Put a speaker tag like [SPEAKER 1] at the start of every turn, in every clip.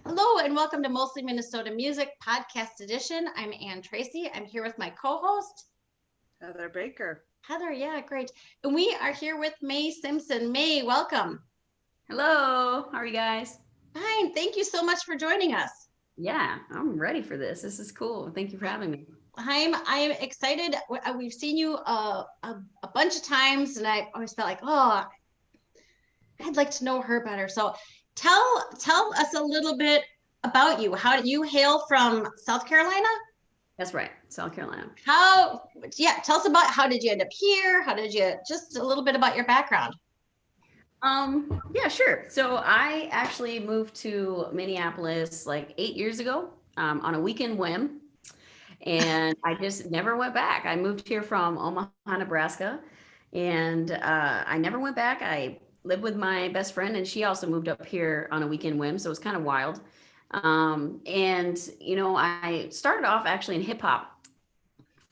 [SPEAKER 1] Hello and welcome to Mostly Minnesota Music Podcast Edition. I'm Ann Tracy. I'm here with my co-host,
[SPEAKER 2] Heather Baker.
[SPEAKER 1] Heather. Yeah, great. And we are here with May Simpson. May, welcome.
[SPEAKER 3] Hello, how are you guys?
[SPEAKER 1] Fine. Thank you so much for joining us.
[SPEAKER 3] Yeah, I'm ready for this. This is cool. Thank you for having me.
[SPEAKER 1] I'm excited. We've seen you a bunch of times, and I always felt like, oh, I'd like to know her better. So tell us a little bit about you. How do you hail from South Carolina?
[SPEAKER 3] That's right, South Carolina.
[SPEAKER 1] Yeah, tell us about how did you end up here? How did you, just a little bit about your background.
[SPEAKER 3] Yeah, sure. So I actually moved to Minneapolis like 8 years ago, on a weekend whim, and I just never went back. I moved here from Omaha, Nebraska, and I never went back. I lived with my best friend, and she also moved up here on a weekend whim, so it was kind of wild. And I started off actually in hip hop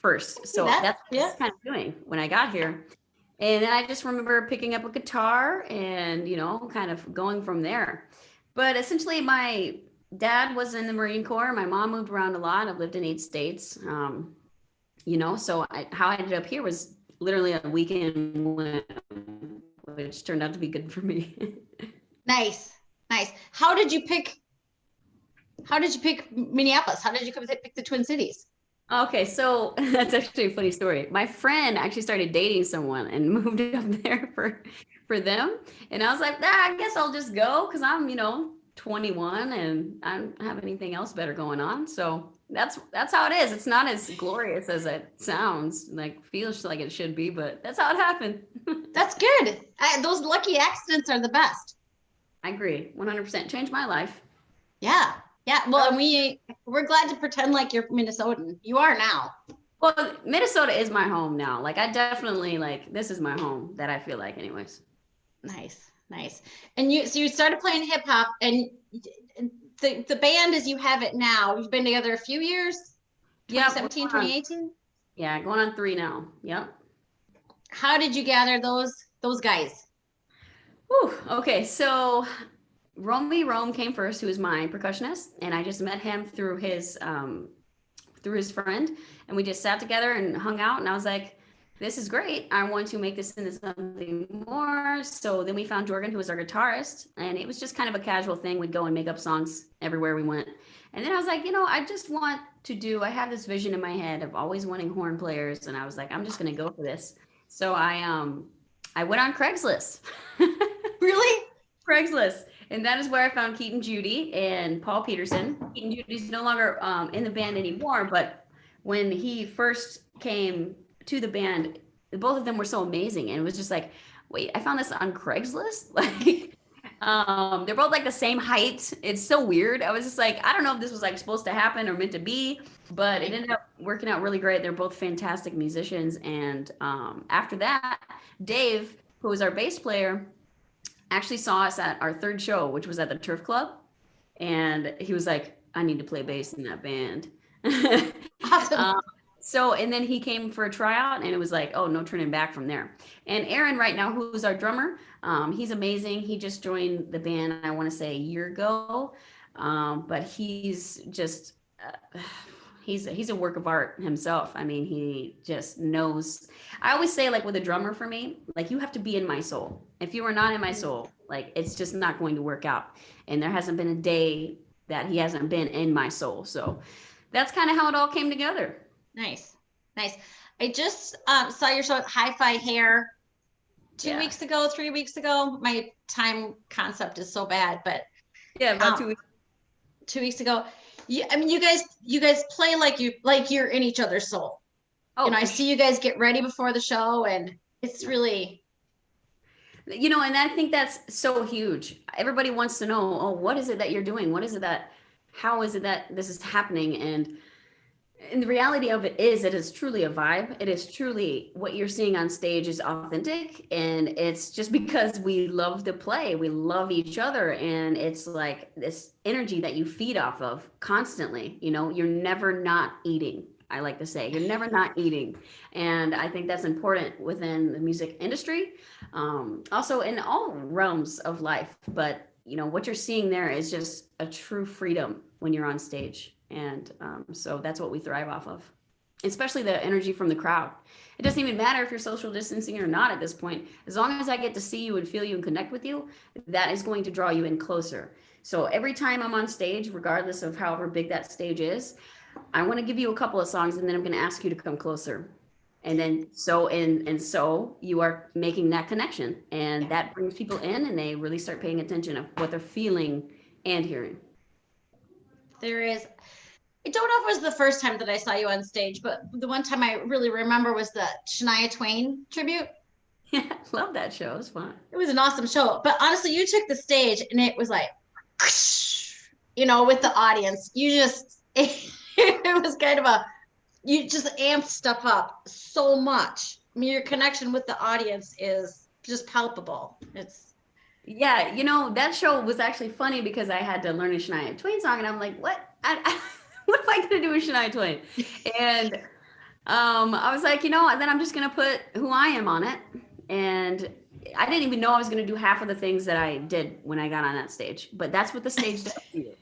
[SPEAKER 3] first,
[SPEAKER 1] See
[SPEAKER 3] so
[SPEAKER 1] that?
[SPEAKER 3] that's what I
[SPEAKER 1] Yeah.
[SPEAKER 3] was kind of doing when I got here. And then I just remember picking up a guitar and, kind of going from there. But essentially, my dad was in the Marine Corps. My mom moved around a lot. I've lived in 8 states. How I ended up here was literally a weekend, which turned out to be good for me.
[SPEAKER 1] Nice. Nice. How did you pick Minneapolis? How did you come pick the Twin Cities?
[SPEAKER 3] Okay, so that's actually a funny story. My friend actually started dating someone and moved up there for them, and I was like, nah, I guess I'll just go because I'm 21 and I don't have anything else better going on. So that's how it is. It's not as glorious as it sounds, like feels like it should be, but that's how it happened.
[SPEAKER 1] That's good. Those lucky accidents are the best.
[SPEAKER 3] I agree, 100% changed my life.
[SPEAKER 1] Yeah. Yeah. Well, and we're glad to pretend like you're Minnesotan. You are now.
[SPEAKER 3] Well, Minnesota is my home now. Like I definitely like this is my home that I feel like, anyways.
[SPEAKER 1] Nice. Nice. And you started playing hip hop, and the band as you have it now, you've been together a few years,
[SPEAKER 3] Yeah,
[SPEAKER 1] 2017, 2018.
[SPEAKER 3] yeah, going on 3 now. Yep.
[SPEAKER 1] How did you gather those guys?
[SPEAKER 3] Whew. Okay, so Romy Rome came first, who is my percussionist, and I just met him through his friend, and we just sat together and hung out. And I was like, "This is great. I want to make this into something more." So then we found Jorgen, who was our guitarist, and it was just kind of a casual thing. We'd go and make up songs everywhere we went. And then I was like, I just want to do. I have this vision in my head of always wanting horn players, and I was like, I'm just going to go for this. So I went on Craigslist.
[SPEAKER 1] Really?
[SPEAKER 3] Craigslist. And that is where I found Keaton Judy and Paul Peterson. Keaton Judy's no longer in the band anymore, but when he first came to the band, both of them were so amazing. And it was just like, wait, I found this on Craigslist? Like, they're both like the same height. It's so weird. I was just like, I don't know if this was like supposed to happen or meant to be, but it ended up working out really great. They're both fantastic musicians. And after that, Dave, who was our bass player, actually saw us at our third show, which was at the Turf Club. And he was like, I need to play bass in that band.
[SPEAKER 1] Awesome.
[SPEAKER 3] And then he came for a tryout, and it was like, oh, no turning back from there. And Aaron right now, who's our drummer, he's amazing. He just joined the band, I want to say a year ago. But he's just, he's a work of art himself. I mean, he just knows. I always say, like, with a drummer, for me, like, you have to be in my soul. If you are not in my soul, like, it's just not going to work out. And there hasn't been a day that he hasn't been in my soul. So that's kind of how it all came together.
[SPEAKER 1] Nice. Nice. I just saw your show at Hi-Fi Hair 2 weeks ago, 3 weeks ago. My time concept is so bad, but
[SPEAKER 3] yeah, about 2 weeks.
[SPEAKER 1] 2 weeks ago. I mean, you guys play like you're in each other's soul.
[SPEAKER 3] Oh,
[SPEAKER 1] I see you guys get ready before the show, and it's really,
[SPEAKER 3] and I think that's so huge. Everybody wants to know, oh, what is it that you're doing? How is it that this is happening? And the reality of it is truly a vibe. It is truly what you're seeing on stage is authentic. And it's just because we love to play, we love each other. And it's like this energy that you feed off of constantly. You're never not eating. I like to say you're never not eating. And I think that's important within the music industry. Also in all realms of life, but what you're seeing there is just a true freedom when you're on stage. And so that's what we thrive off of, especially the energy from the crowd. It doesn't even matter if you're social distancing or not at this point. As long as I get to see you and feel you and connect with you, that is going to draw you in closer. So every time I'm on stage, regardless of however big that stage is, I want to give you a couple of songs, and then I'm going to ask you to come closer. And then so you are making that connection, and that brings people in, and they really start paying attention of what they're feeling and hearing.
[SPEAKER 1] There is, I don't know if it was the first time that I saw you on stage, but the one time I really remember was the Shania Twain tribute.
[SPEAKER 3] Yeah, love that show. It was fun.
[SPEAKER 1] It was an awesome show. But honestly, you took the stage and it was like, with the audience, you just, it was kind of you just amped stuff up so much. I mean, your connection with the audience is just palpable.
[SPEAKER 3] Yeah, that show was actually funny because I had to learn a Shania Twain song, and I'm like, what? What am I going to do with Shania Twain? And I was like, then I'm just going to put Who I Am on it. And I didn't even know I was going to do half of the things that I did when I got on that stage. But that's what the stage does to you.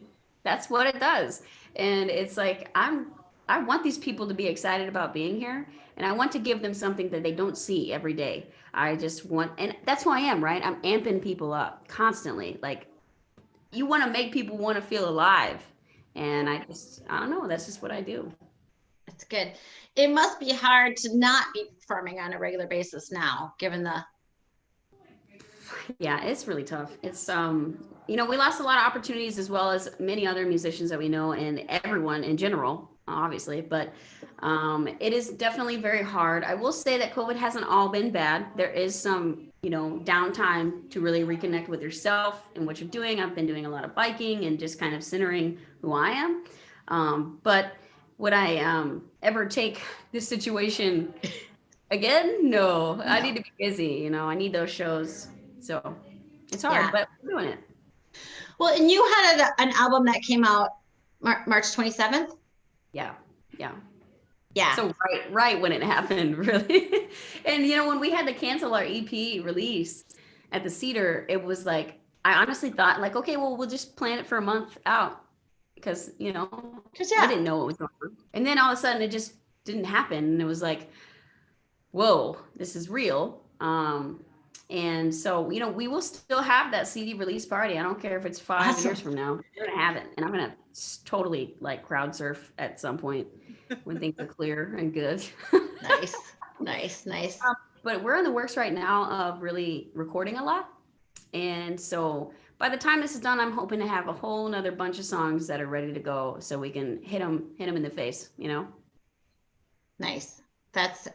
[SPEAKER 3] That's what it does. And it's like, I want these people to be excited about being here. And I want to give them something that they don't see every day. I just want, and that's who I am, right? I'm amping people up constantly. Like, you want to make people want to feel alive. And I don't know. That's just what I do.
[SPEAKER 1] That's good. It must be hard to not be performing on a regular basis now, given the.
[SPEAKER 3] Yeah, it's really tough. It's, we lost a lot of opportunities, as well as many other musicians that we know, and everyone in general, obviously, but it is definitely very hard. I will say that COVID hasn't all been bad. There is some, downtime to really reconnect with yourself and what you're doing. I've been doing a lot of biking and just kind of centering who I am. But would I ever take this situation again? No, I need to be busy. I need those shows. So it's hard, but we're doing it.
[SPEAKER 1] Well, and you had an album that came out March 27th.
[SPEAKER 3] Yeah.
[SPEAKER 1] Yeah.
[SPEAKER 3] So right when it happened, really. And when we had to cancel our EP release at the Cedar, it was like, I honestly thought like, okay, well, we'll just plan it for a month out because, we didn't know what was going on. And then all of a sudden it just didn't happen. And it was like, whoa, this is real. And so, we will still have that CD release party. I don't care if it's 5 years from now. We're going to have it. And I'm going to totally like crowd surf at some point when things are clear and good.
[SPEAKER 1] Nice.
[SPEAKER 3] But we're in the works right now of really recording a lot. And so by the time this is done, I'm hoping to have a whole nother bunch of songs that are ready to go so we can hit them in the face,
[SPEAKER 1] Nice. That's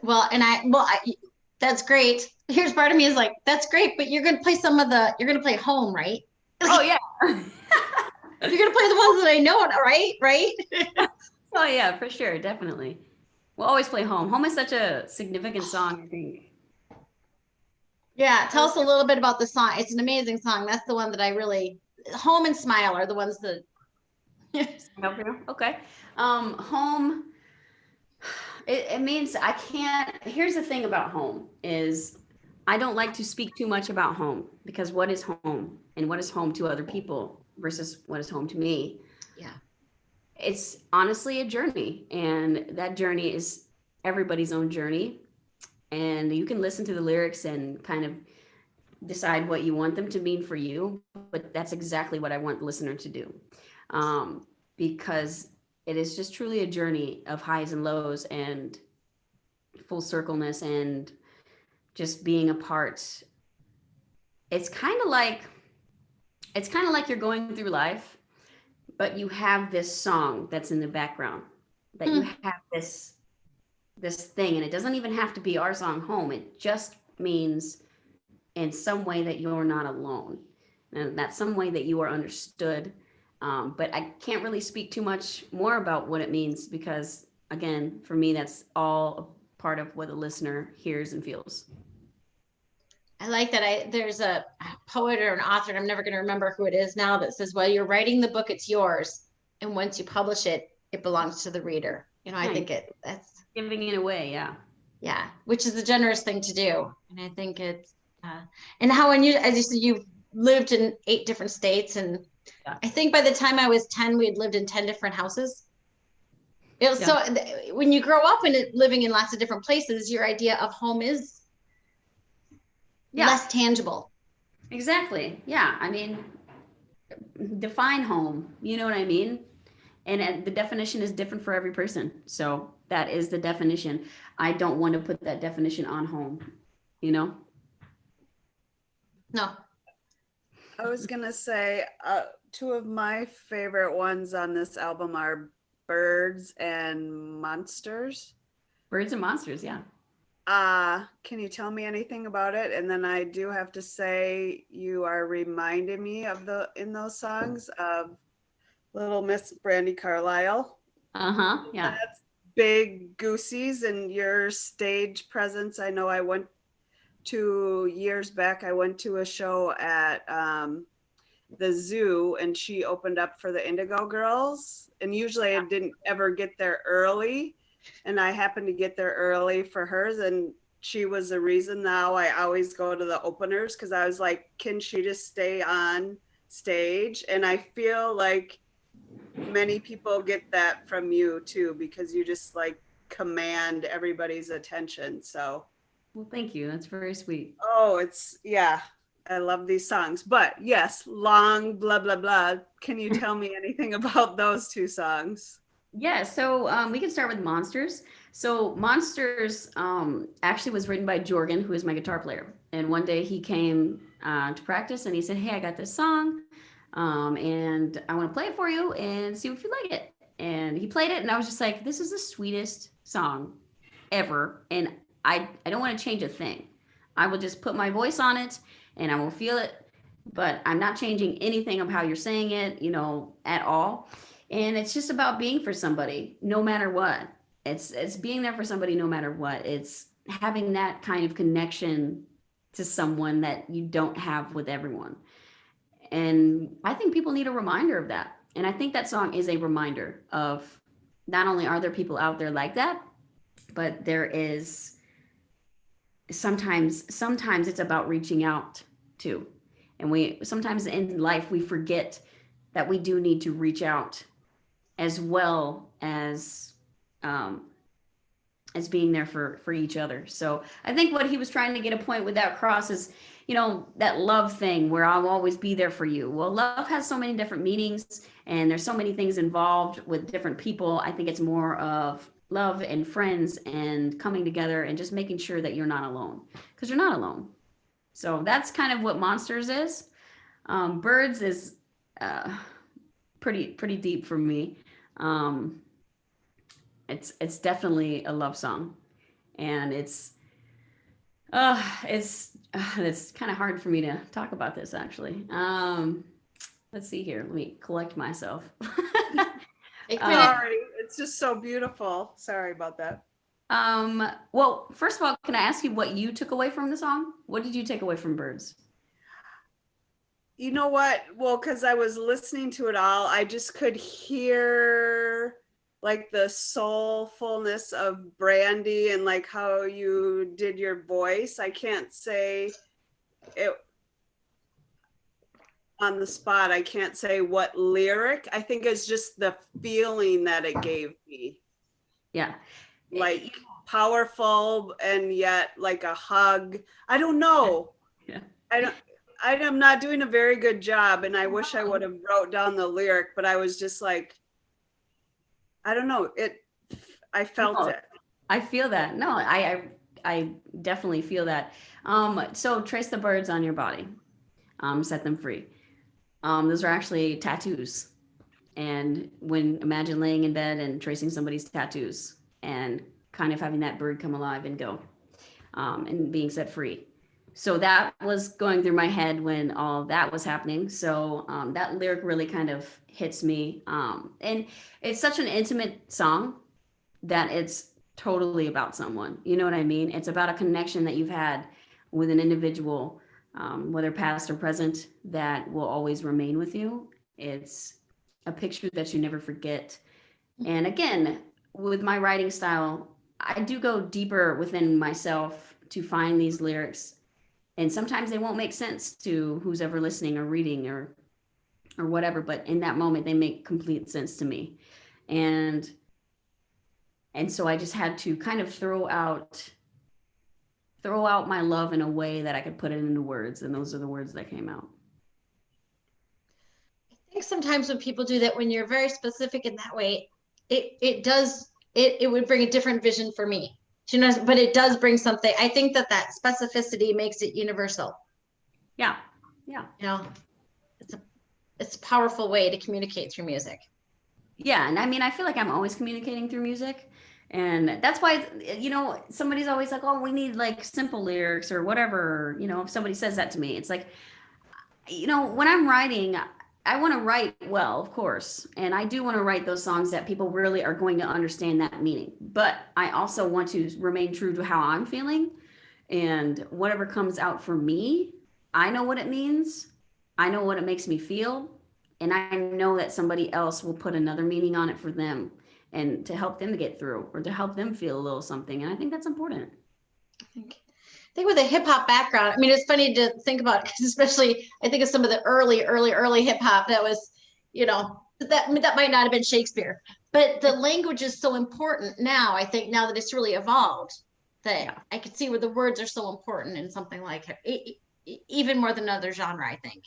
[SPEAKER 1] that's great. Here's part of me is like, that's great, but you're going to play you're going to play Home, right?
[SPEAKER 3] Oh yeah.
[SPEAKER 1] You're going to play the ones that I know, right?
[SPEAKER 3] Oh yeah, for sure. Definitely. We'll always play Home. Home is such a significant song, I think.
[SPEAKER 1] Yeah. Tell us a little bit about the song. It's an amazing song. That's the one that I really, Home and Smile are the ones that.
[SPEAKER 3] Okay. Home, it means I can't, here's the thing about Home is I don't like to speak too much about home, because what is home and what is home to other people versus what is home to me?
[SPEAKER 1] Yeah.
[SPEAKER 3] It's honestly a journey, and that journey is everybody's own journey. And you can listen to the lyrics and kind of decide what you want them to mean for you. But that's exactly what I want the listener to do. Because it is just truly a journey of highs and lows and full circleness and just being a part. It's kind of like you're going through life, but you have this song that's in the background, that you have this thing, and it doesn't even have to be our song Home. It just means in some way that you're not alone, and that's some way that you are understood. But I can't really speak too much more about what it means, because again, for me, that's all a part of what the listener hears and feels.
[SPEAKER 1] I like that. There's a poet or an author, and I'm never going to remember who it is now, that says, well, you're writing the book, it's yours. And once you publish it, it belongs to the reader. I think that's
[SPEAKER 3] giving it away. Yeah.
[SPEAKER 1] Yeah. Which is a generous thing to do. And I think it's, and how, when as you said, lived in 8 different states, and
[SPEAKER 3] Yeah.
[SPEAKER 1] I think by the time I was 10, we had lived in 10 different houses. It was
[SPEAKER 3] Yeah.
[SPEAKER 1] so when you grow up and living in lots of different places, your idea of home is
[SPEAKER 3] Yeah,
[SPEAKER 1] less tangible.
[SPEAKER 3] exactly. Yeah. I mean, define home. You know what I mean? And the definition is different for every person. So that is the definition. I don't want to put that definition on home, you know?
[SPEAKER 1] No.
[SPEAKER 2] I was gonna say, two of my favorite ones on this album are Birds and Monsters.
[SPEAKER 3] Birds and monsters. Yeah.
[SPEAKER 2] Can you tell me anything about it? And then I do have to say, you are reminding me of in those songs of Little Miss Brandy Carlisle.
[SPEAKER 3] Uh-huh. Yeah.
[SPEAKER 2] That's Big Goosies and your stage presence. I know I went to years back, I went to a show at the zoo and she opened up for the Indigo Girls. And usually I didn't ever get there early. And I happened to get there early for hers. And she was the reason now I always go to the openers because I was like, can she just stay on stage? And I feel like many people get that from you too, because you just like command everybody's attention. So,
[SPEAKER 3] Well, thank you. That's very sweet.
[SPEAKER 2] oh, yeah, I love these songs. But yes, long blah blah blah. Can you tell me anything about those two songs?
[SPEAKER 3] Yeah, so we can start with Monsters. So Monsters actually was written by Jorgen, who is my guitar player. And one day he came to practice and he said, "Hey, I got this song and I want to play it for you and see if you like it." And he played it and I was just like, this is the sweetest song ever. And I don't want to change a thing. I will just put my voice on it and I will feel it, but I'm not changing anything of how you're saying it, at all. And it's just about being for somebody no matter what. It's being there for somebody no matter what. It's having that kind of connection to someone that you don't have with everyone. And I think people need a reminder of that. And I think that song is a reminder of not only are there people out there like that, but there is sometimes it's about reaching out too. And we sometimes in life we forget that we do need to reach out as well as being there for each other. So I think what he was trying to get a point with that cross is, that love thing where I'll always be there for you. Well, love has so many different meanings and there's so many things involved with different people. I think it's more of love and friends and coming together and just making sure that you're not alone, because you're not alone. So that's kind of what Monsters is. Birds is pretty deep for me. It's definitely a love song, and it's kind of hard for me to talk about this actually. Let's see here. Let me collect myself.
[SPEAKER 2] Sorry, it's just so beautiful. Sorry about that.
[SPEAKER 3] Well, first of all, can I ask you what you took away from the song? What did you take away from Birds?
[SPEAKER 2] You know what? Well, because I was listening to it all, I just could hear like the soulfulness of Brandy and like how you did your voice. I can't say it on the spot. I can't say what lyric. I think it's just the feeling that it gave me.
[SPEAKER 3] Yeah.
[SPEAKER 2] Like powerful and yet like a hug. I don't know.
[SPEAKER 3] Yeah.
[SPEAKER 2] I'm not doing a very good job, and I wish I would have wrote down the lyric, but I was just like, I don't know. I felt it.
[SPEAKER 3] I feel that. No, I definitely feel that. So trace the birds on your body. Set them free. Those are actually tattoos. And imagine laying in bed and tracing somebody's tattoos and kind of having that bird come alive and go, and being set free. So that was going through my head when all that was happening. So that lyric really kind of hits me. And it's such an intimate song that it's totally about someone. You know what I mean? It's about a connection that you've had with an individual, whether past or present, that will always remain with you. It's a picture that you never forget. And again, with my writing style, I do go deeper within myself to find these lyrics And sometimes they won't make sense to who's ever listening or reading or whatever, but in that moment they make complete sense to me. And so I just had to kind of throw out my love in a way that I could put it into words, and those are the words that came out.
[SPEAKER 1] I think sometimes when people do that, when you're very specific in that way, it would bring a different vision for me. You know, but it does bring something. I think that specificity makes it universal.
[SPEAKER 3] Yeah.
[SPEAKER 1] You know, it's a powerful way to communicate through music.
[SPEAKER 3] Yeah, and I mean, I feel like I'm always communicating through music, and that's why, somebody's always like, "Oh, we need like simple lyrics or whatever." If somebody says that to me, it's like, when I'm writing, I want to write well, of course, and I do want to write those songs that people really are going to understand that meaning. But I also want to remain true to how I'm feeling, and whatever comes out for me, I know what it means. I know what it makes me feel, and I know that somebody else will put another meaning on it for them and to help them to get through or to help them feel a little something. And I think that's important.
[SPEAKER 1] I think with a hip hop background, I mean, it's funny to think about because especially I think of some of the early hip hop that was, that might not have been Shakespeare, but the language is so important now. I think now that it's really evolved, that I could see where the words are so important in something like it, even more than another genre, I think.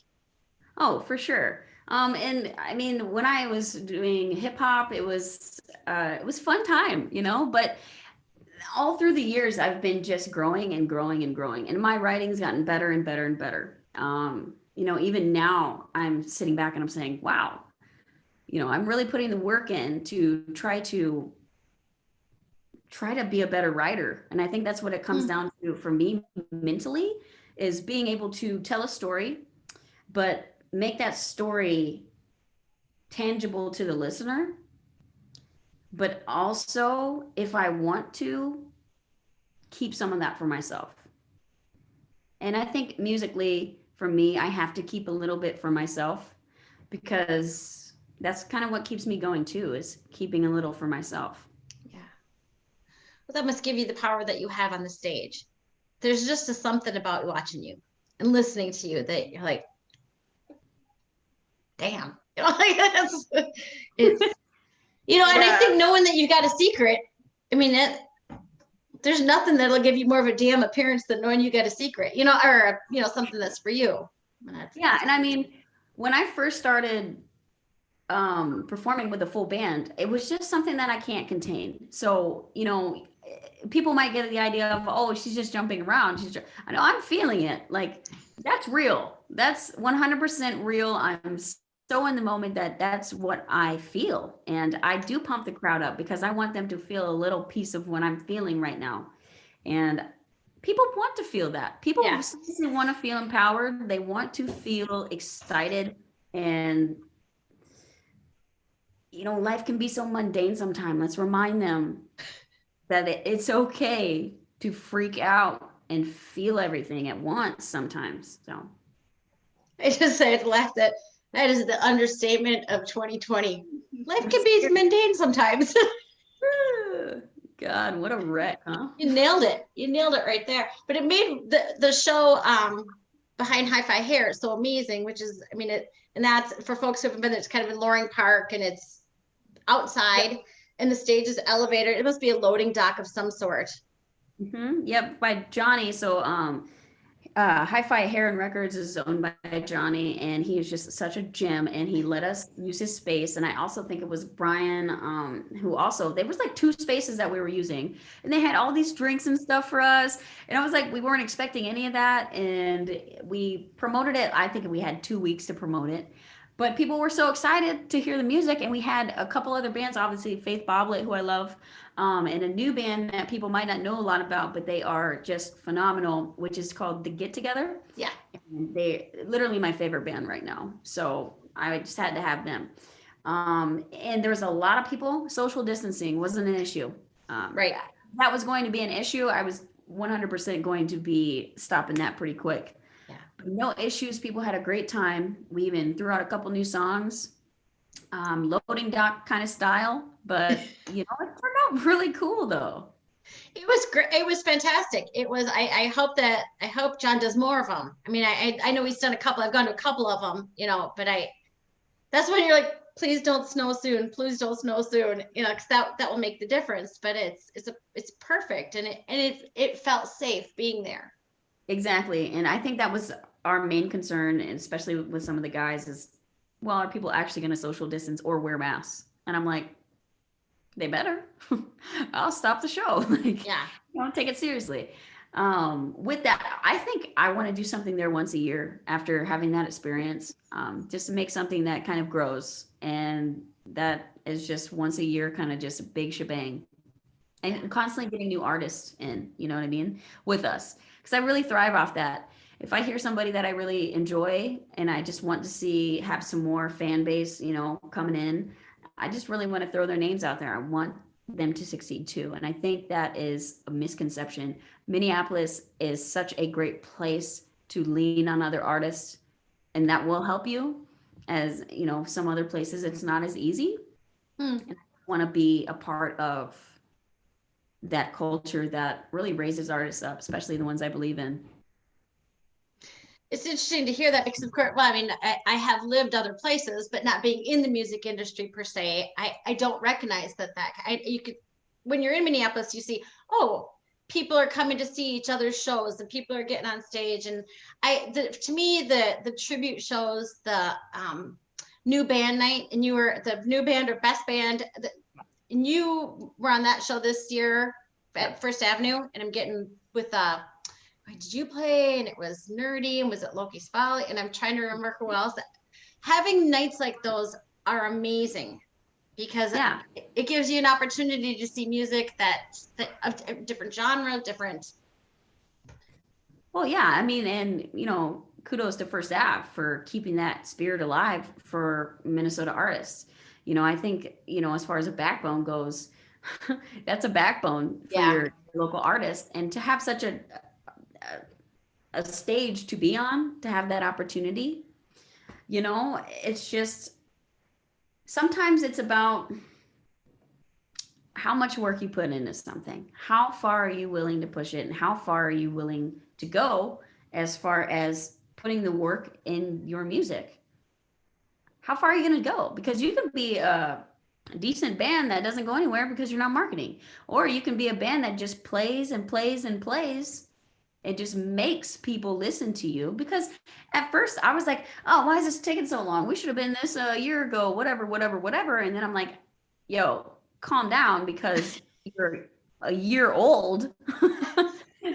[SPEAKER 3] Oh, for sure. And I mean, when I was doing hip hop, it was fun time, but all through the years, I've been just growing and growing and growing, and my writing's gotten better and better and better. Even now I'm sitting back and I'm saying, wow, I'm really putting the work in to try to be a better writer. And I think that's what it comes down to for me mentally, is being able to tell a story, but make that story tangible to the listener. But also, if I want to, keep some of that for myself. And I think musically, for me, I have to keep a little bit for myself, because that's kind of what keeps me going too, is keeping a little for myself.
[SPEAKER 1] Yeah. Well, that must give you the power that you have on the stage. There's just something about watching you and listening to you that you're like, damn. It's and I think knowing that you got a secret, I mean, there's nothing that'll give you more of a damn appearance than knowing you got a secret, or something that's for you.
[SPEAKER 3] Yeah, and I mean, when I first started performing with a full band, it was just something that I can't contain. So, people might get the idea of, oh, she's just jumping around. I know, I'm feeling it. Like, that's real. That's 100% real. I'm so in the moment that that's what I feel. And I do pump the crowd up because I want them to feel a little piece of what I'm feeling right now. And people want to feel that. People seriously want to feel empowered. They want to feel excited. And, life can be so mundane sometimes. Let's remind them that it's okay to freak out and feel everything at once sometimes. So
[SPEAKER 1] I just say to laugh that is the understatement of 2020. Life can be mundane sometimes.
[SPEAKER 3] God, what a wreck, huh?
[SPEAKER 1] You nailed it. You nailed it right there. But it made the show behind Hi-Fi Hair so amazing, which is, I mean, and that's for folks who haven't been there, it's kind of in Loring Park and it's outside and the stage is elevated. It must be a loading dock of some sort.
[SPEAKER 3] Mm-hmm. Yep, by Johnny. So Hi-Fi Hair and Records is owned by Johnny, and he is just such a gem, and he let us use his space. And I also think it was Brian, who also, there was like 2 spaces that we were using, and they had all these drinks and stuff for us. And I was like, we weren't expecting any of that. And we promoted it. I think we had 2 weeks to promote it. But people were so excited to hear the music, and we had a couple other bands, obviously Faith Boblet, who I love, and a new band that people might not know a lot about, but they are just phenomenal, which is called The Get Together.
[SPEAKER 1] Yeah.
[SPEAKER 3] And they literally my favorite band right now. So I just had to have them. And there was a lot of people. Social distancing wasn't an issue.
[SPEAKER 1] Right.
[SPEAKER 3] That was going to be an issue. I was 100% going to be stopping that pretty quick. No issues. People had a great time. We even threw out a couple new songs, loading dock kind of style, but it turned out really cool though.
[SPEAKER 1] It was great. It was fantastic. It was. I hope John does more of them. I mean, I know he's done a couple. I've gone to a couple of them, but that's when you're like, please don't snow soon. Please don't snow soon. Because that will make the difference. But it's perfect, and it felt safe being there.
[SPEAKER 3] Exactly. And I think that was our main concern, and especially with some of the guys, is, well, are people actually going to social distance or wear masks? And I'm like, they better. I'll stop the show. Like,
[SPEAKER 1] Yeah.
[SPEAKER 3] don't take it seriously. With that, I think I want to do something there once a year after having that experience, just to make something that kind of grows. And that is just once a year, kind of just a big shebang. And constantly getting new artists in, you know what I mean, with us. Because I really thrive off that. If I hear somebody that I really enjoy and I just want to see have some more fan base, coming in, I just really want to throw their names out there. I want them to succeed too. And I think that is a misconception. Minneapolis is such a great place to lean on other artists, and that will help you. As some other places, it's not as easy. And I want to be a part of that culture that really raises artists up, especially the ones I believe in.
[SPEAKER 1] It's interesting to hear that because, of course, well, I mean, I have lived other places, but not being in the music industry per se, I don't recognize you could, when you're in Minneapolis, you see, oh, people are coming to see each other's shows and people are getting on stage. And to me, the tribute shows, the new band night, and you were the new band or best band, and you were on that show this year at First Avenue, and I'm getting with did you play? And it was Nerdy, and was it Loki's Folly? And I'm trying to remember who else. Having nights like those are amazing because it gives you an opportunity to see music that of different genre, different.
[SPEAKER 3] Well, yeah, I mean, and kudos to First Ave for keeping that spirit alive for Minnesota artists. I think, as far as a backbone goes, that's a backbone for your local artist. And to have such a stage to be on, to have that opportunity, it's just, sometimes it's about how much work you put into something. How far are you willing to push it, and how far are you willing to go as far as putting the work in your music? How far are you going to go? Because you could be a decent band that doesn't go anywhere because you're not marketing, or you can be a band that just plays and plays and plays. It just makes people listen to you. Because at first I was like, oh, why is this taking so long? We should have been this a year ago, whatever. And then I'm like, yo, calm down, because you're a year old.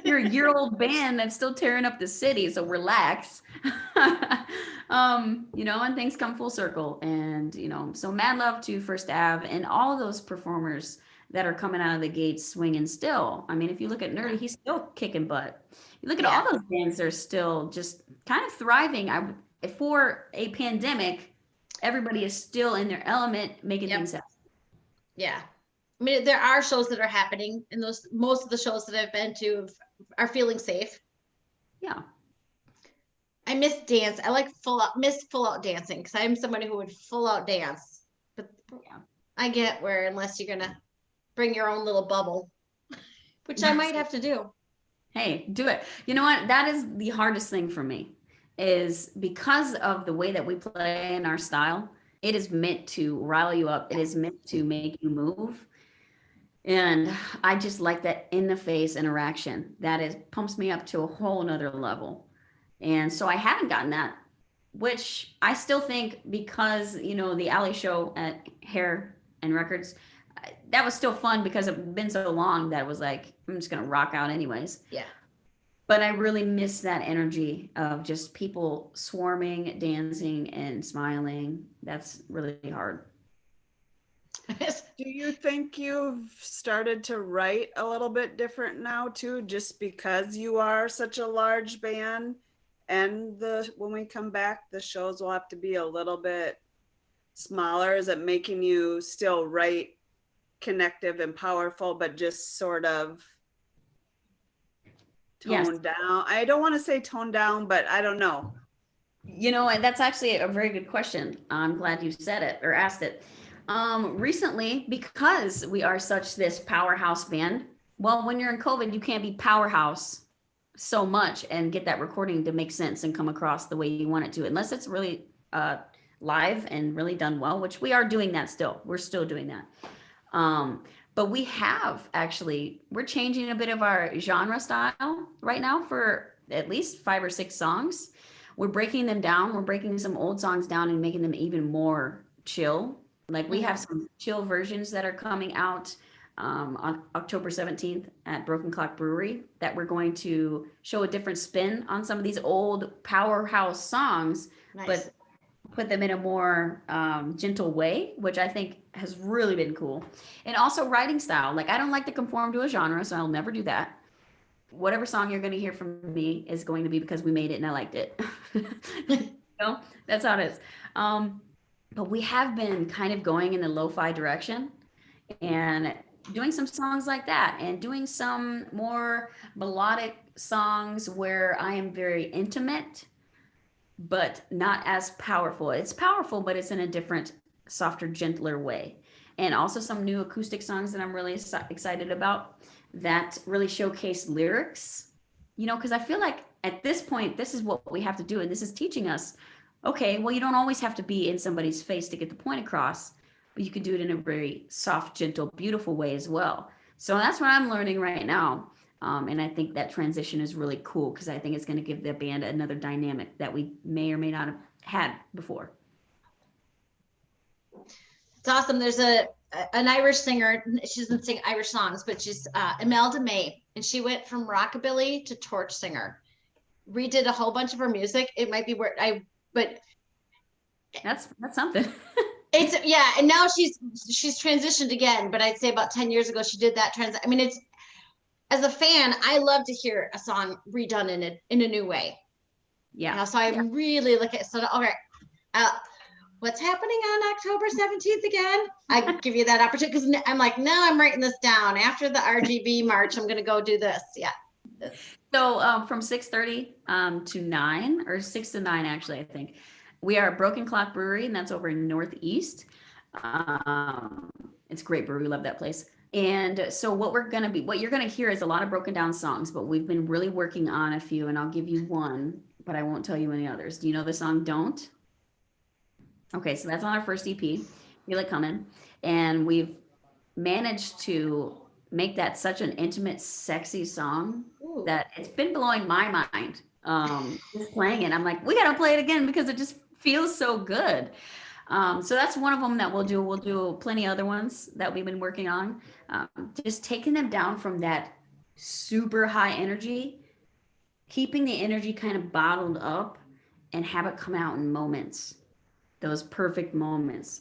[SPEAKER 3] You're a year-old band that's still tearing up the city, so relax. And things come full circle. And, so mad love to First Ave and all of those performers that are coming out of the gates swinging still. I mean, if you look at Nerdy, he's still kicking butt. You look at all those bands, they're still just kind of thriving. For a pandemic, everybody is still in their element, making things happen.
[SPEAKER 1] Yeah. I mean, there are shows that are happening, and most of the shows that I've been to are feeling safe.
[SPEAKER 3] Yeah.
[SPEAKER 1] I miss dance. I like full out dancing, because I'm somebody who would full out dance. But I get where, unless you're gonna bring your own little bubble, which I might have to do.
[SPEAKER 3] Hey, do it. You know what? That is the hardest thing for me, is because of the way that we play in our style. It is meant to rile you up. It is meant to make you move. And I just like that in the face interaction. Pumps me up to a whole nother level. And so I haven't gotten that, which I still think, because, the alley show at Hair and Records, that was still fun because it's been so long that it was like, I'm just going to rock out anyways.
[SPEAKER 1] Yeah.
[SPEAKER 3] But I really miss that energy of just people swarming, dancing, and smiling. That's really hard.
[SPEAKER 2] Do you think you've started to write a little bit different now too, just because you are such a large band, and when we come back, the shows will have to be a little bit smaller? Is it making you still write connective and powerful, but just sort of toned down? I don't want to say toned down, but I don't know.
[SPEAKER 3] And that's actually a very good question. I'm glad you said it or asked it. Recently, because we are such this powerhouse band, Well, when you're in COVID, you can't be powerhouse so much and get that recording to make sense and come across the way you want it to, unless it's really live and really done well, which we are doing that still. We're still doing that. But we have actually, we're changing a bit of our genre style right now for at least 5 or 6 songs. We're breaking them down. We're breaking some old songs down and making them even more chill. Like we have some chill versions that are coming out on October 17th at Broken Clock Brewery that we're going to show a different spin on some of these old powerhouse songs,
[SPEAKER 1] Nice.
[SPEAKER 3] but put them in a more gentle way, which I think has really been cool. And also writing style. Like I don't like to conform to a genre, so I'll never do that. Whatever song you're going to hear from me is going to be because we made it and I liked it. You know, that's how it is. But we have been kind of going in the lo-fi direction and doing some songs like that and doing some more melodic songs where I am very intimate but not as powerful. It's powerful, but it's in a different, softer, gentler way. And also some new acoustic songs that I'm really excited about that really showcase lyrics, you know, because I feel like at this point, this is what we have to do. And this is teaching us, okay, well, you don't always have to be in somebody's face to get the point across, but you can do it in a very soft, gentle, beautiful way as well. So that's what I'm learning right now. And I think that transition is really cool because I think it's going to give the band another dynamic that we may or may not have had before.
[SPEAKER 1] It's awesome. There's an Irish singer. She doesn't sing Irish songs, but she's Imelda May, and she went from rockabilly to torch singer. Redid a whole bunch of her music. It might be but
[SPEAKER 3] that's something.
[SPEAKER 1] It's and now she's transitioned again. But I'd say about 10 years ago she did that I mean, it's, as a fan, I love to hear a song redone in a new way.
[SPEAKER 3] Yeah.
[SPEAKER 1] You know, so I'm really looking at okay. What's happening on October 17th again? I give you that opportunity because I'm like, no, I'm writing this down. After the RGB march, I'm going to go do this. Yeah.
[SPEAKER 3] So from 6:30 to 9 or 6 to 9, actually, I think we are Broken Clock Brewery, and that's over in Northeast. It's a great brewery. Love that place. And so what you're going to hear is a lot of broken down songs, but we've been really working on a few, and I'll give you one, but I won't tell you any others. Do you know the song Don't? Okay, so that's on our first EP, Feel It Coming. And we've managed to make that such an intimate, sexy song that it's been blowing my mind. Just playing it. I'm like, we got to play it again because it just feels so good. So that's one of them that we'll do. We'll do plenty of other ones that we've been working on. Just taking them down from that super high energy, keeping the energy kind of bottled up and have it come out in moments, those perfect moments.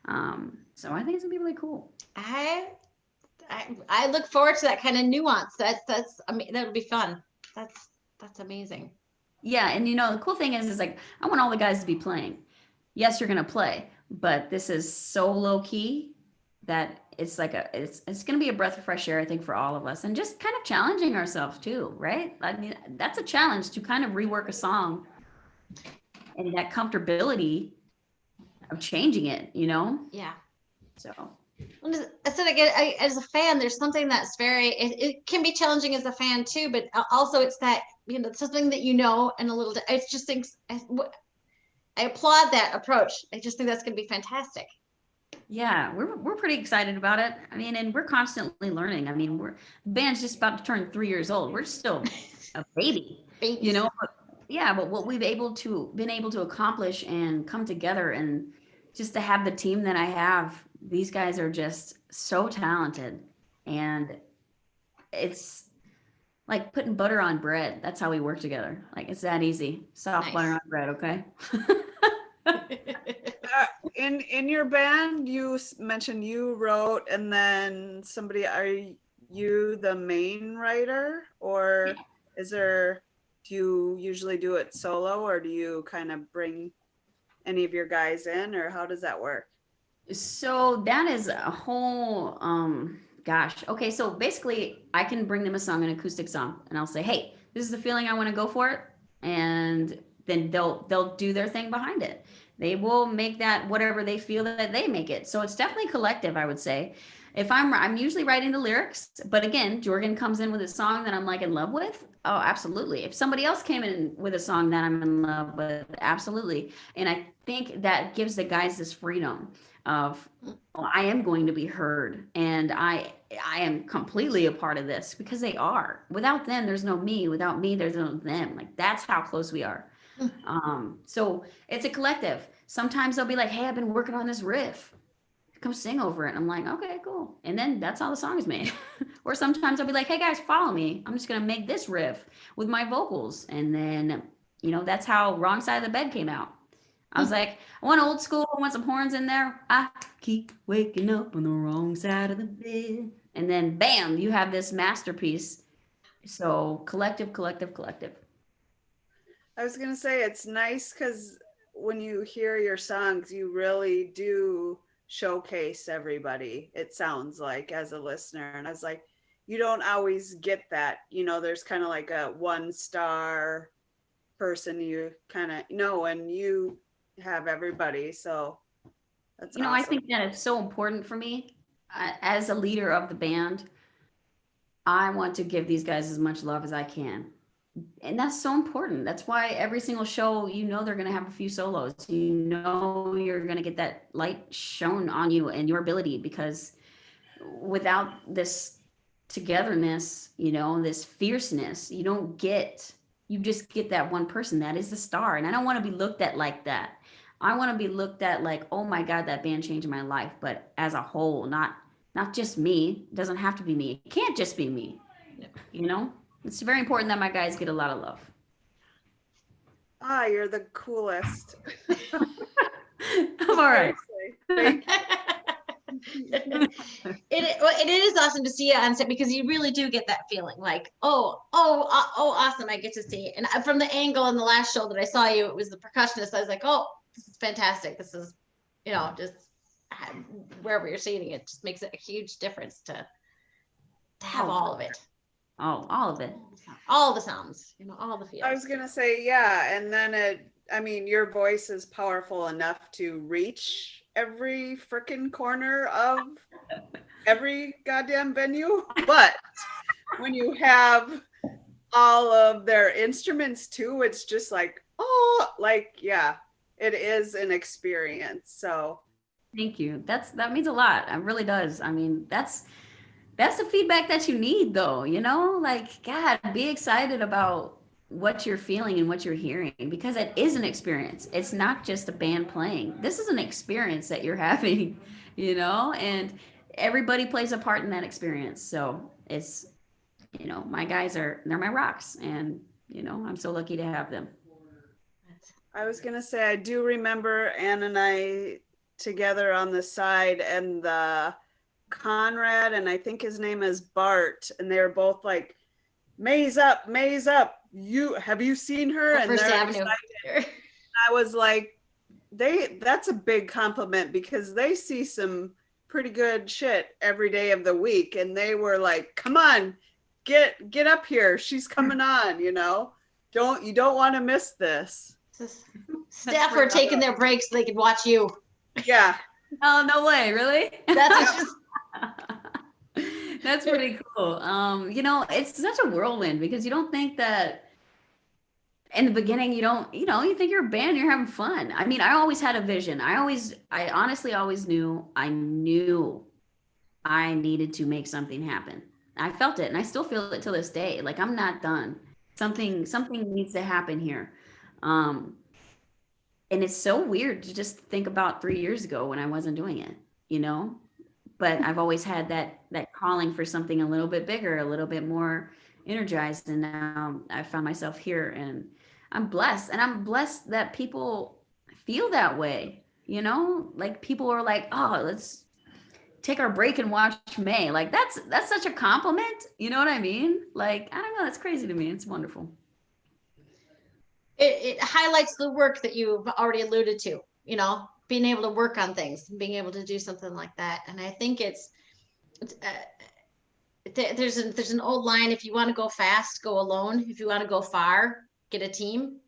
[SPEAKER 3] So I think it's gonna be really cool.
[SPEAKER 1] I look forward to that kind of nuance. I mean, that'll be fun. That's amazing.
[SPEAKER 3] Yeah, and you know the cool thing is like I want all the guys to be playing. Yes, you're gonna play, but this is so low key that it's like it's gonna be a breath of fresh air, I think, for all of us, and just kind of challenging ourselves too, right? I mean, that's a challenge to kind of rework a song and that comfortability of changing it, you know?
[SPEAKER 1] Yeah.
[SPEAKER 3] So
[SPEAKER 1] I said again, as a fan, there's something that's it can be challenging as a fan too, but also it's that, you know, something that you know, and a little, it's just things. I applaud that approach. I just think that's going to be fantastic.
[SPEAKER 3] Yeah, we're pretty excited about it. I mean, and we're constantly learning. I mean, the band's just about to turn 3 years old. We're still a baby, you know. But what we've been able to accomplish and come together, and just to have the team that I have, these guys are just so talented, and it's like putting butter on bread. That's how we work together. Like it's that easy. Soft butter on bread, okay?
[SPEAKER 2] In your band, you mentioned you wrote, and then somebody, are you the main writer, or do you usually do it solo, or do you kind of bring any of your guys in, or how does that work?
[SPEAKER 3] So that is a whole gosh. Okay, so basically I can bring them a song, an acoustic song, and I'll say, hey, this is the feeling I want to go for it, and then they'll do their thing behind it. they will make that whatever they feel that they make it. So it's definitely collective, I would say. If I'm usually writing the lyrics, but again, Jorgen comes in with a song that I'm like in love with. Oh, absolutely. If somebody else came in with a song that I'm in love with, absolutely. And I think that gives the guys this freedom of, oh, I am going to be heard, and I am completely a part of this because they are. Without them, there's no me. Without me, there's no them. Like that's how close we are. So it's a collective. Sometimes they'll be like, "Hey, I've been working on this riff. Come sing over it." I'm like, "Okay, cool." And then that's how the song is made. Or sometimes I'll be like, "Hey guys, follow me. I'm just gonna make this riff with my vocals." And then, that's how Wrong Side of the Bed came out. I was like, I want old school, I want some horns in there. I keep waking up on the wrong side of the bed. And then bam, you have this masterpiece. So collective, collective, collective.
[SPEAKER 2] I was gonna say it's nice because when you hear your songs, you really do showcase everybody. It sounds like as a listener, and I was like, you don't always get that. There's kind of like a 1-star person you kind of know, and you have everybody. So that's awesome.
[SPEAKER 3] I think that it's so important for me as a leader of the band. I want to give these guys as much love as I can. And that's so important. That's why every single show, they're going to have a few solos. You're going to get that light shown on you and your ability, because without this togetherness, this fierceness, you just get that one person that is the star. And I don't want to be looked at like that. I want to be looked at like, oh my God, that band changed my life, but as a whole, not just me. It doesn't have to be me. It can't just be me. It's very important that my guys get a lot of love.
[SPEAKER 2] You're the coolest.
[SPEAKER 3] I'm all right.
[SPEAKER 2] Thank you.
[SPEAKER 1] It is awesome to see you on set, because you really do get that feeling like, oh, awesome. I get to see it. And from the angle in the last show that I saw you, it was the percussionist. I was like, oh, this is fantastic. This is, just wherever you're seeing it just makes it a huge difference to have all of it.
[SPEAKER 3] Oh, all of it.
[SPEAKER 1] All the sounds, all the feels.
[SPEAKER 2] I was going to say, yeah. And then your voice is powerful enough to reach every freaking corner of every goddamn venue. But when you have all of their instruments too, it's just like, yeah, it is an experience. So
[SPEAKER 3] thank you. That means a lot. It really does. I mean, that's the feedback that you need, though. Like, God, be excited about what you're feeling and what you're hearing, because it is an experience. It's not just a band playing. This is an experience that you're having, and everybody plays a part in that experience. So it's, my guys they're my rocks, and, I'm so lucky to have them.
[SPEAKER 2] I was going to say, I do remember Ann and I together on the side, and the Conrad, and I think his name is Bart, and they're both like, Maze up. Have you seen her? And
[SPEAKER 1] First Avenue.
[SPEAKER 2] I was like, that's a big compliment, because they see some pretty good shit every day of the week, and they were like, come on, get up here, she's coming on. You don't want to miss this.
[SPEAKER 1] Staff were taking their breaks so they could watch you.
[SPEAKER 2] Yeah.
[SPEAKER 3] Oh, no way, really?
[SPEAKER 1] That's just
[SPEAKER 3] That's pretty cool. It's such a whirlwind, because you don't think that in the beginning, you think you're a band, you're having fun. I mean, I always had a vision. I honestly always knew I needed to make something happen. I felt it, and I still feel it till this day. Like, I'm not done. Something needs to happen here. And it's so weird to just think about 3 years ago when I wasn't doing it, but I've always had that calling for something a little bit bigger, a little bit more energized. And now I found myself here, and I'm blessed. And I'm blessed that people feel that way, like people are like, oh, let's take our break and watch May. Like that's such a compliment. You know what I mean? Like, I don't know. That's crazy to me. It's wonderful.
[SPEAKER 1] It highlights the work that you've already alluded to, being able to work on things, being able to do something like that. And I think there's an old line: if you want to go fast, go alone. If you want to go far, get a team.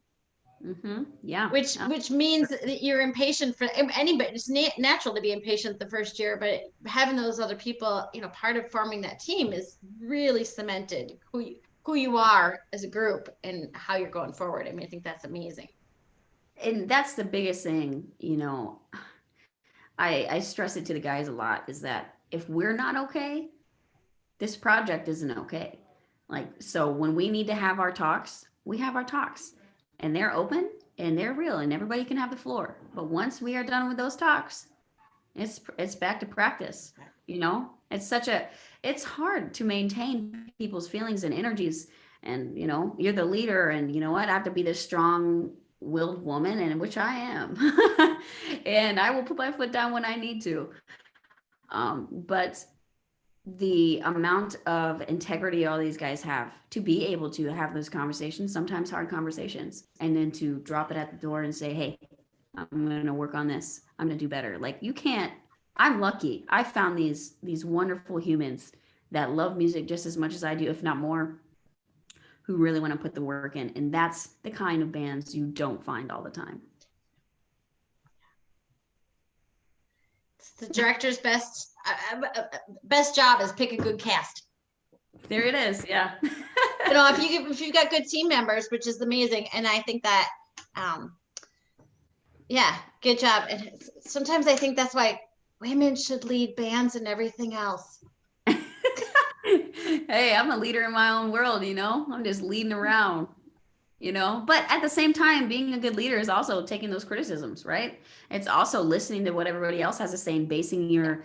[SPEAKER 3] Yeah.
[SPEAKER 1] Which means that you're impatient for anybody. It's natural to be impatient the first year, but having those other people, part of forming that team is really cemented who you are as a group and how you're going forward. I mean, I think that's amazing.
[SPEAKER 3] And that's the biggest thing, I stress it to the guys a lot, is that if we're not okay, this project isn't okay. Like, so when we need to have our talks, we have our talks, and they're open and they're real and everybody can have the floor. But once we are done with those talks, it's back to practice. It's hard to maintain people's feelings and energies. And, you're the leader, and you know what? I have to be this strong willed woman, and which I am. And I will put my foot down when I need to. But the amount of integrity all these guys have to be able to have those conversations, sometimes hard conversations, and then to drop it at the door and say, hey, I'm going to work on this. I'm going to do better. Like, you can't, I'm lucky. I found these wonderful humans that love music just as much as I do, if not more, who really want to put the work in. And that's the kind of bands you don't find all the time.
[SPEAKER 1] It's the director's best job is pick a good cast.
[SPEAKER 3] There it is. Yeah.
[SPEAKER 1] If you've got good team members, which is amazing. And I think that, yeah, good job. And sometimes I think that's why women should lead bands and everything else.
[SPEAKER 3] Hey, I'm a leader in my own world, I'm just leading around, but at the same time, being a good leader is also taking those criticisms, right? It's also listening to what everybody else has to say and basing your,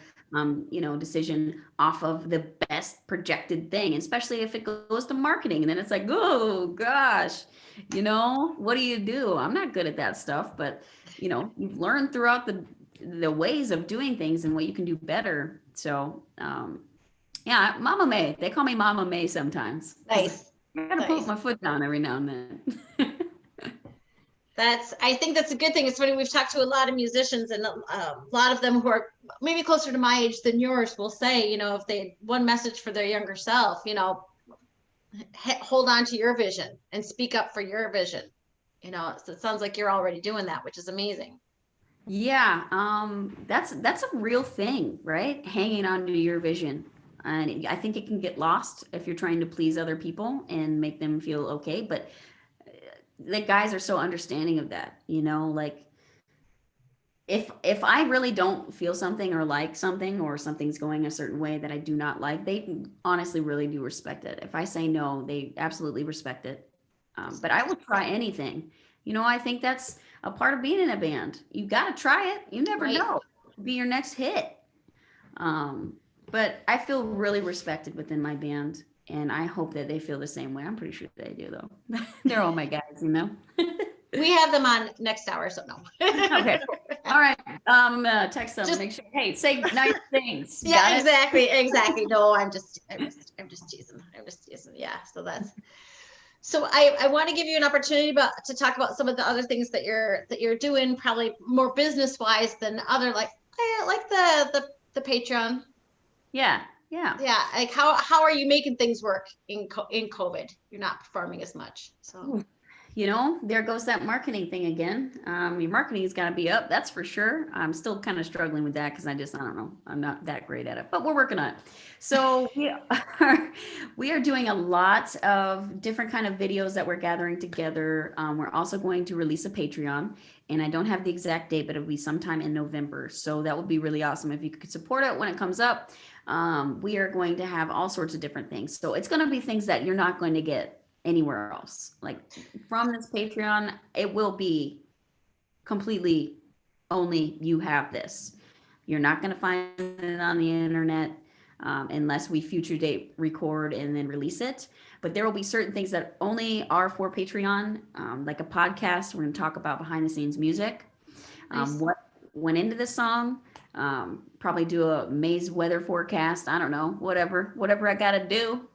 [SPEAKER 3] decision off of the best projected thing, especially if it goes to marketing. And then it's like, oh gosh, what do you do? I'm not good at that stuff, but you've learned throughout the ways of doing things and what you can do better. So, yeah, Mama May. They call me Mama May sometimes.
[SPEAKER 1] Nice.
[SPEAKER 3] I gotta put my foot down every now and then.
[SPEAKER 1] I think that's a good thing. It's funny, we've talked to a lot of musicians, and a lot of them who are maybe closer to my age than yours will say, if they had one message for their younger self, hold on to your vision and speak up for your vision. So it sounds like you're already doing that, which is amazing.
[SPEAKER 3] Yeah, that's a real thing, right? Hanging on to your vision. And I think it can get lost if you're trying to please other people and make them feel okay. But the guys are so understanding of that, like if I really don't feel something or like something, or something's going a certain way that I do not like, they honestly really do respect it. If I say no, they absolutely respect it. But I will try anything. I think that's a part of being in a band. You got to try it. You never know. Be your next hit. But I feel really respected within my band, and I hope that they feel the same way. I'm pretty sure they do, though. They're all my guys,
[SPEAKER 1] We have them on next hour, so no.
[SPEAKER 3] Okay. All right. I'm gonna text them. Make sure. Hey, say nice things.
[SPEAKER 1] Yeah, exactly. No, I'm just teasing. Yeah. So I want to give you an opportunity to talk about some of the other things that you're doing, probably more business wise than other, like the Patreon.
[SPEAKER 3] Yeah.
[SPEAKER 1] Like how are you making things work in COVID? You're not performing as much, so.
[SPEAKER 3] There goes that marketing thing again. Your marketing's got to be up, that's for sure. I'm still kind of struggling with that because I don't know. I'm not that great at it, but we're working on it. So we are doing a lot of different kind of videos that we're gathering together. We're also going to release a Patreon, and I don't have the exact date, but it'll be sometime in November. So that would be really awesome if you could support it when it comes up. We are going to have all sorts of different things. So it's going to be things that you're not going to get anywhere else. Like from this Patreon, it will be completely only you have this. You're not going to find it on the internet unless we future date record and then release it. But there will be certain things that only are for Patreon, like a podcast. We're going to talk about behind the scenes music, what went into the song, probably do a May's weather forecast. I don't know, whatever I got to do.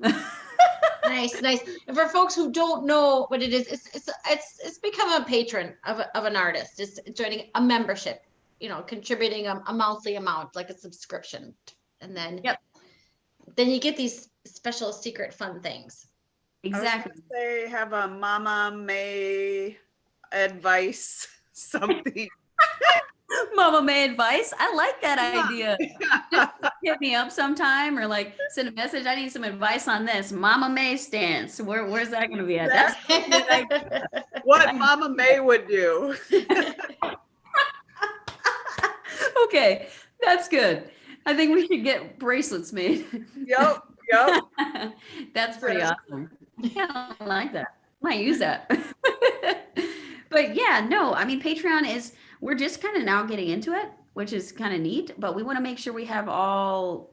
[SPEAKER 1] Nice. And for folks who don't know what it is, it's become a patron of an artist. It's joining a membership, contributing a monthly amount, like a subscription, and then then you get these special secret fun things.
[SPEAKER 3] Exactly.
[SPEAKER 2] They have a Mama May advice, something.
[SPEAKER 3] Mama May advice. I like that idea.
[SPEAKER 2] Yeah.
[SPEAKER 3] Just hit me up sometime or like send a message. I need some advice on this. Mama May stance. Where's that going to be at? That's a good idea.
[SPEAKER 2] What Mama May would do.
[SPEAKER 3] Okay, that's good. I think we should get bracelets made.
[SPEAKER 2] Yep.
[SPEAKER 3] That's pretty awesome. Yeah, I like that. Might use that. But yeah, no, I mean, we're just kind of now getting into it, which is kind of neat, but we want to make sure we have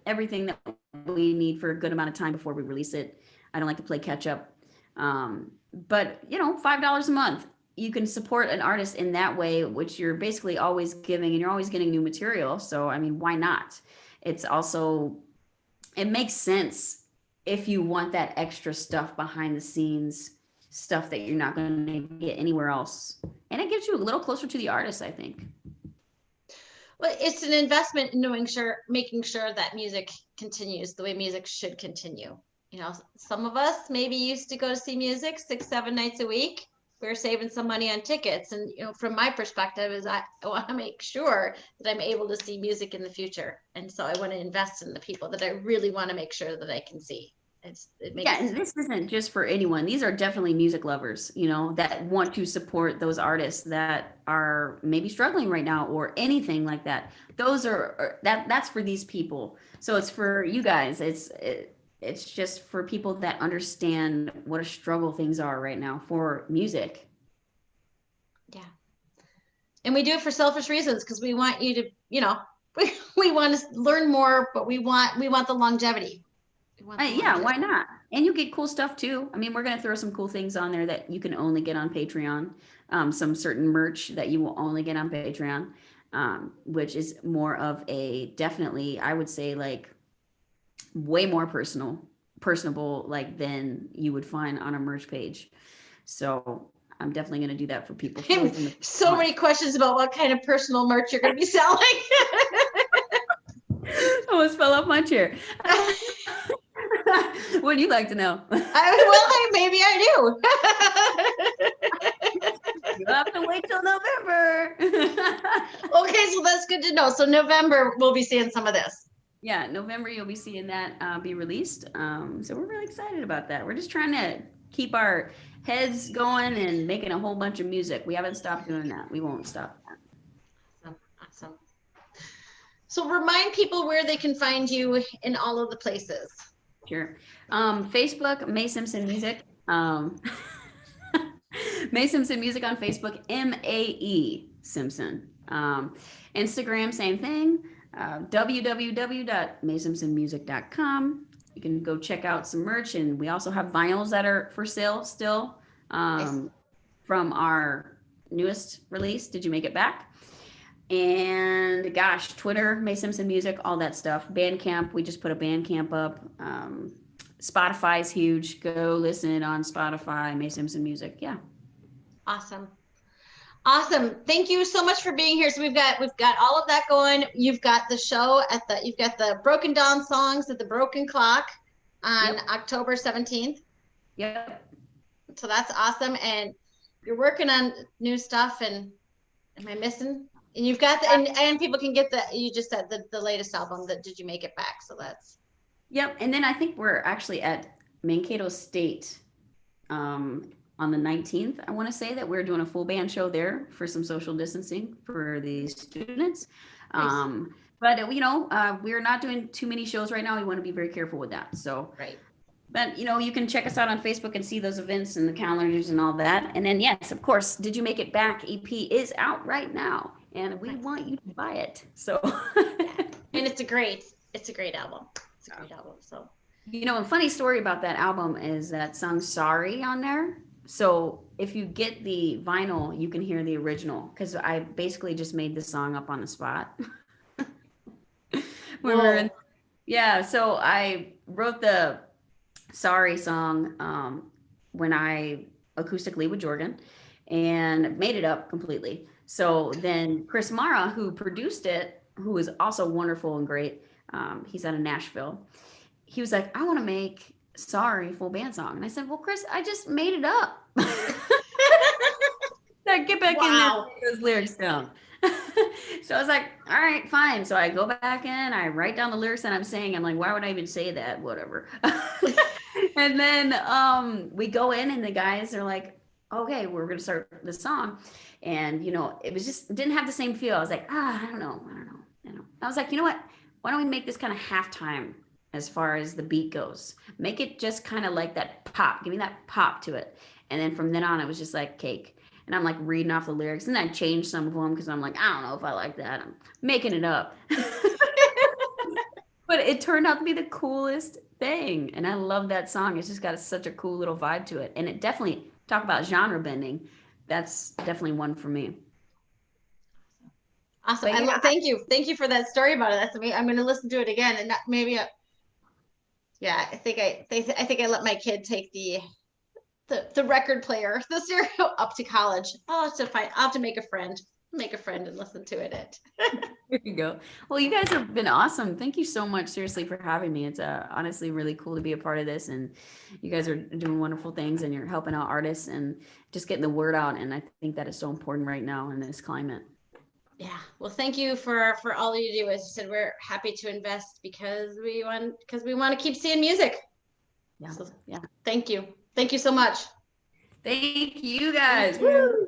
[SPEAKER 3] everything that we need for a good amount of time before we release it. I don't like to play catch up. But $5 a month, you can support an artist in that way, which you're basically always giving, and you're always getting new material. So, I mean, why not? It makes sense if you want that extra stuff behind the scenes, stuff that you're not going to get anywhere else. And it gets you a little closer to the artist, I think.
[SPEAKER 1] Well, it's an investment in making sure that music continues the way music should continue. Some of us maybe used to go to see music 6-7 nights a week. We're saving some money on tickets. And, from my perspective is I want to make sure that I'm able to see music in the future. And so I want to invest in the people that I really want to make sure that I can see. And
[SPEAKER 3] this isn't just for anyone. These are definitely music lovers, that want to support those artists that are maybe struggling right now or anything like that. That's for these people. So it's for you guys. It's just for people that understand what a struggle things are right now for music.
[SPEAKER 1] Yeah. And we do it for selfish reasons because we want you to, we want to learn more, but we want the longevity.
[SPEAKER 3] Yeah, why not? And you get cool stuff too. I mean, we're going to throw some cool things on there that you can only get on Patreon. Some certain merch that you will only get on Patreon, which is more of definitely, I would say, like way more personable, like than you would find on a merch page. So I'm definitely going to do that for people.
[SPEAKER 1] So many questions about what kind of personal merch you're going to be selling.
[SPEAKER 3] I almost fell off my chair. What do you like to know?
[SPEAKER 1] Maybe I do.
[SPEAKER 3] You have to wait till November.
[SPEAKER 1] Okay, so that's good to know. So November, we'll be seeing some of this.
[SPEAKER 3] Yeah, November, you'll be seeing that be released. So we're really excited about that. We're just trying to keep our heads going and making a whole bunch of music. We haven't stopped doing that. We won't stop that.
[SPEAKER 1] Awesome. So remind people where they can find you in all of the places.
[SPEAKER 3] Sure. Facebook, May Simpson Music. May Simpson Music on Facebook, MAE Simpson. Instagram, same thing. www.maysimpsonmusic.com. You can go check out some merch, and we also have vinyls that are for sale still from our newest release, Did You Make It Back? And gosh, Twitter, May Simpson Music, all that stuff. Bandcamp, we just put a Bandcamp up. Spotify's huge. Go listen on Spotify, May Simpson Music. Yeah.
[SPEAKER 1] Awesome. Thank you so much for being here. So we've got all of that going. You've got the show you've got the Broken Dawn songs at the Broken Clock on October 17th.
[SPEAKER 3] Yep.
[SPEAKER 1] So that's awesome. And you're working on new stuff. And am I missing? And you've got and people can get you just said the latest album, that Did You Make It Back? So that's.
[SPEAKER 3] Yep. And then I think we're actually at Mankato State on the 19th. I want to say that we're doing a full band show there for some social distancing for the students. Nice. But we're not doing too many shows right now. We want to be very careful with that. So,
[SPEAKER 1] right.
[SPEAKER 3] But you can check us out on Facebook and see those events and the calendars and all that. And then yes, of course, Did You Make It Back EP is out right now, and we want you to buy it. So,
[SPEAKER 1] and it's a great album. It's a great album. So,
[SPEAKER 3] a funny story about that album is that song "Sorry" on there. So if you get the vinyl, you can hear the original, because I basically just made the song up on the spot. So I wrote the "Sorry" song when I acoustically with Jorgen and made it up completely. So then Chris Mara, who produced it, who is also wonderful and great, he's out of Nashville. He was like, I want to make "Sorry" full band song. And I said, well, Chris, I just made it up. I Get back in there and
[SPEAKER 1] Wow.
[SPEAKER 3] write those lyrics down. So I was like, all right, fine. So I go back in, I write down the lyrics that I'm saying. I'm like, why would I even say that? Whatever. And then we go in and the guys are like, okay, we're gonna start the song. And it was just, it didn't have the same feel. I was like, I don't know. I was like, you know what? Why don't we make this kind of halftime as far as the beat goes? Make it just kind of like that pop. Give me that pop to it. And then from then on, it was just like cake. And I'm like reading off the lyrics, and I changed some of them because I'm like, I don't know if I like that. I'm making it up. But it turned out to be the coolest thing. And I love that song. It's just got such a cool little vibe to it. And it definitely, talk about genre bending. That's definitely one for me.
[SPEAKER 1] Awesome.
[SPEAKER 3] But yeah,
[SPEAKER 1] Thank you. Thank you for that story about it. That's amazing. I'm going to listen to it again and maybe, yeah, I think I let my kid take the record player, the stereo up to college. I'll have to make a friend and listen to it.
[SPEAKER 3] there you go. Well, you guys have been awesome. Thank you so much, seriously, for having me. It's honestly really cool to be a part of this, and you guys are doing wonderful things, and you're helping out artists and just getting the word out. And I think that is so important right now in this climate.
[SPEAKER 1] Yeah. Well, thank you for all you do. As you said, we're happy to invest because we want to keep seeing music.
[SPEAKER 3] Yeah.
[SPEAKER 1] So,
[SPEAKER 3] yeah.
[SPEAKER 1] Thank you. Thank you so much.
[SPEAKER 3] Thank you guys. Woo!